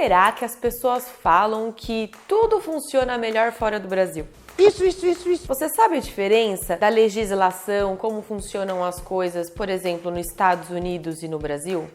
será que as pessoas falam que tudo funciona melhor fora do Brasil? Isso. Você sabe a diferença da legislação, como funcionam as coisas, por exemplo, nos Estados Unidos e no Brasil?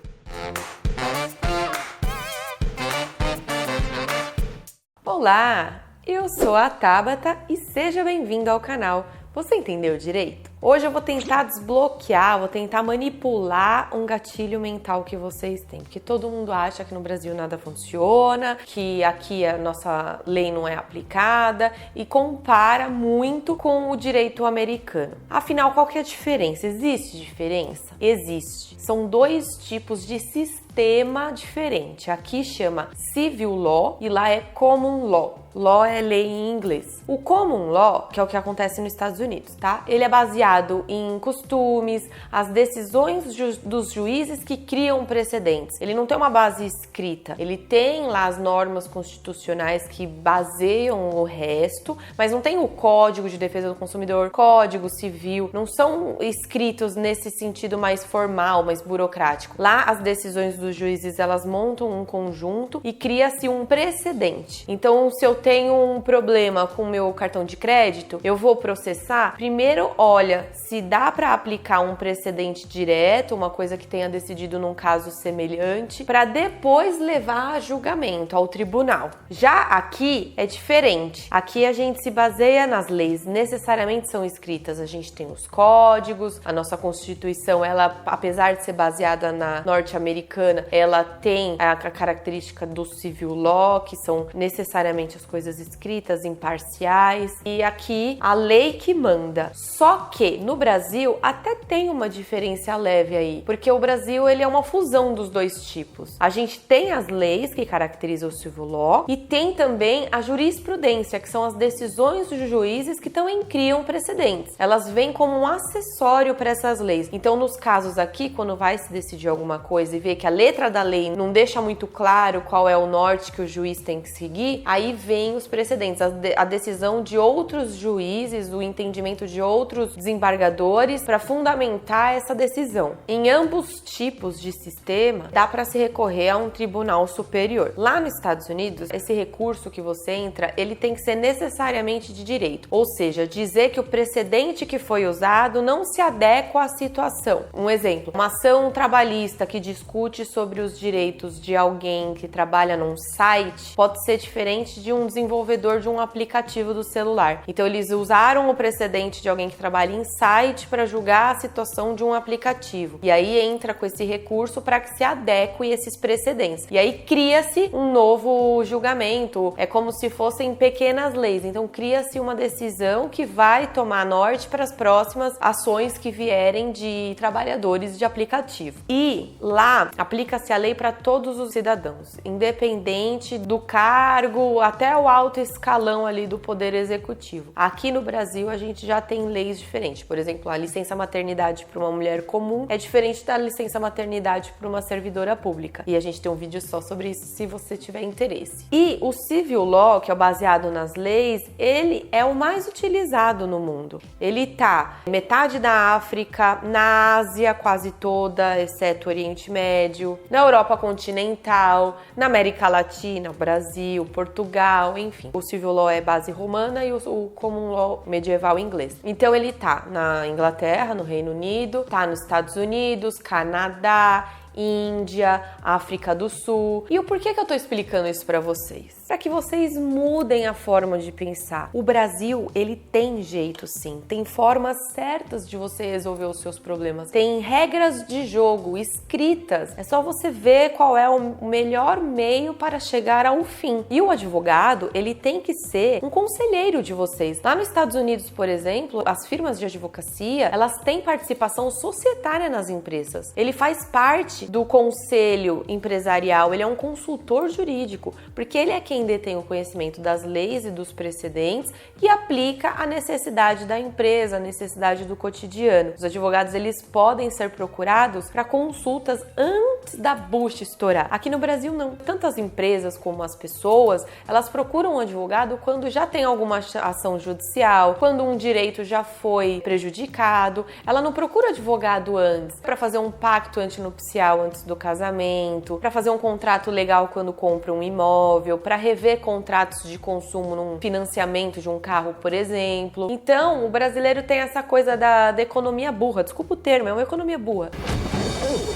Olá, eu sou a Tabata e seja bem-vindo ao canal. Você entendeu direito? Hoje eu vou tentar desbloquear, vou tentar manipular um gatilho mental que vocês têm. Porque todo mundo acha que no Brasil nada funciona, que aqui a nossa lei não é aplicada e compara muito com o direito americano. Afinal, qual que é a diferença? Existe diferença? Existe. São dois tipos de sistema diferente. Aqui chama Civil Law e lá é Common Law. Law é lei em inglês. O Common Law, que é o que acontece nos Estados Unidos, tá? Ele é baseado em costumes, as decisões dos juízes que criam precedentes. Ele não tem uma base escrita. Ele tem lá as normas constitucionais que baseiam o resto, mas não tem o Código de Defesa do Consumidor, Código Civil, não são escritos nesse sentido mais formal, mais burocrático. Lá as decisões dos juízes, elas montam um conjunto e cria-se um precedente. Então, se eu tenho um problema com o meu cartão de crédito, eu vou processar. Primeiro, olha se dá para aplicar um precedente direto, uma coisa que tenha decidido num caso semelhante, para depois levar a julgamento ao tribunal. Já aqui é diferente. Aqui a gente se baseia nas leis, necessariamente são escritas. A gente tem os códigos, a nossa Constituição, ela, apesar de ser baseada na norte-americana, ela tem a característica do Civil Law, que são necessariamente as coisas escritas, imparciais, e aqui a lei que manda. Só que no Brasil até tem uma diferença leve aí, porque o Brasil ele é uma fusão dos dois tipos. A gente tem as leis que caracterizam o Civil Law e tem também a jurisprudência, que são as decisões dos juízes que também criam precedentes. Elas vêm como um acessório para essas leis. Então, nos casos aqui, quando vai se decidir alguma coisa e vê que a letra da lei não deixa muito claro qual é o norte que o juiz tem que seguir, aí vem os precedentes, a decisão de outros juízes, o entendimento de outros desembargadores para fundamentar essa decisão. Em ambos tipos de sistema, dá para se recorrer a um tribunal superior. Lá nos Estados Unidos, esse recurso que você entra, ele tem que ser necessariamente de direito, ou seja, dizer que o precedente que foi usado não se adequa à situação. Um exemplo, uma ação trabalhista que discute sobre os direitos de alguém que trabalha num site pode ser diferente de um desenvolvedor de um aplicativo do celular. Então eles usaram o precedente de alguém que trabalha em site para julgar a situação de um aplicativo. E aí entra com esse recurso para que se adeque esses precedentes. E aí cria-se um novo julgamento. É como se fossem pequenas leis. Então cria-se uma decisão que vai tomar norte para as próximas ações que vierem de trabalhadores de aplicativo. E lá aplica-se a lei para todos os cidadãos, independente do cargo até o alto escalão ali do poder executivo. Aqui no Brasil a gente já tem leis diferentes. Por exemplo, a licença maternidade para uma mulher comum é diferente da licença maternidade para uma servidora pública. E a gente tem um vídeo só sobre isso, se você tiver interesse. E o Civil Law, que é baseado nas leis, ele é o mais utilizado no mundo. Ele tá metade da África, na Ásia quase toda, exceto o Oriente Médio, na Europa continental, na América Latina, Brasil, Portugal, enfim. O Civil Law é base romana e o Common Law medieval inglês. Então ele tá na Inglaterra, no Reino Unido, tá nos Estados Unidos, Canadá, Índia, África do Sul. E o porquê que eu tô explicando isso para vocês? Para que vocês mudem a forma de pensar. O Brasil, ele tem jeito sim, tem formas certas de você resolver os seus problemas. Tem regras de jogo escritas. É só você ver qual é o melhor meio para chegar ao fim. E o advogado, ele tem que ser um conselheiro de vocês. Lá nos Estados Unidos, por exemplo, as firmas de advocacia, elas têm participação societária nas empresas. Ele faz parte do conselho empresarial, ele é um consultor jurídico, porque ele é quem detém o conhecimento das leis e dos precedentes e aplica a necessidade da empresa, a necessidade do cotidiano. Os advogados, eles podem ser procurados para consultas antes da bucha estourar. Aqui no Brasil, não. Tanto as empresas como as pessoas, elas procuram um advogado quando já tem alguma ação judicial, quando um direito já foi prejudicado. Ela não procura advogado antes para fazer um pacto antinupcial legal antes do casamento, para fazer um contrato legal quando compra um imóvel, para rever contratos de consumo num financiamento de um carro, por exemplo. Então, o brasileiro tem essa coisa da economia burra. Desculpa o termo, é uma economia burra.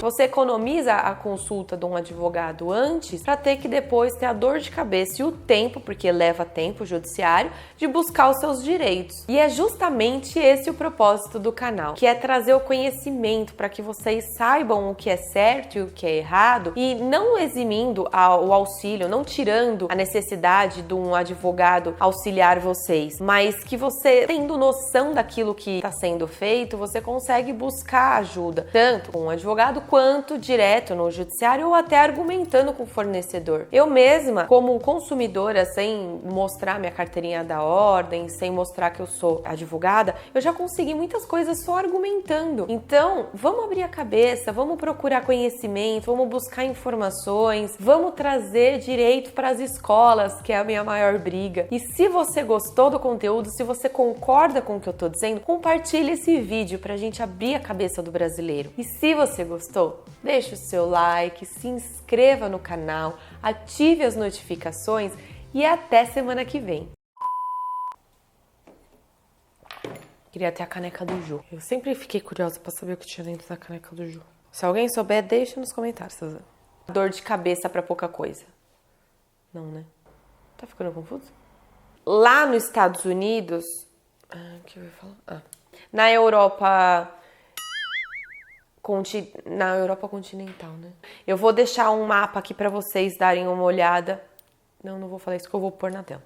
Você economiza a consulta de um advogado antes para ter que depois ter a dor de cabeça e o tempo, porque leva tempo o judiciário, de buscar os seus direitos. E é justamente esse o propósito do canal, que é trazer o conhecimento para que vocês saibam o que é certo e o que é errado e não eximindo o auxílio, não tirando a necessidade de um advogado auxiliar vocês, mas que você, tendo noção daquilo que está sendo feito, você consegue buscar ajuda, tanto com um advogado quanto direto no judiciário ou até argumentando com o fornecedor. Eu mesma, como consumidora, sem mostrar minha carteirinha da ordem, sem mostrar que eu sou advogada, eu já consegui muitas coisas só argumentando. Então, vamos abrir a cabeça, vamos procurar conhecimento, vamos buscar informações, vamos trazer direito para as escolas, que é a minha maior briga. E se você gostou do conteúdo, se você concorda com o que eu tô dizendo, compartilhe esse vídeo pra gente abrir a cabeça do brasileiro. E se você gostou, deixa o seu like, se inscreva no canal, ative as notificações e até semana que vem. Queria ter a caneca do Ju. Eu sempre fiquei curiosa pra saber o que tinha dentro da caneca do Ju. Se alguém souber, deixa nos comentários. Dor de cabeça pra pouca coisa. Não, né? Tá ficando confuso? Lá nos Estados Unidos... o que eu ia falar? Na Europa continental, né? Eu vou deixar um mapa aqui pra vocês darem uma olhada. Não vou falar isso que eu vou pôr na tela.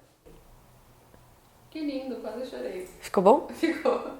Que lindo, quase chorei. Ficou bom? Ficou.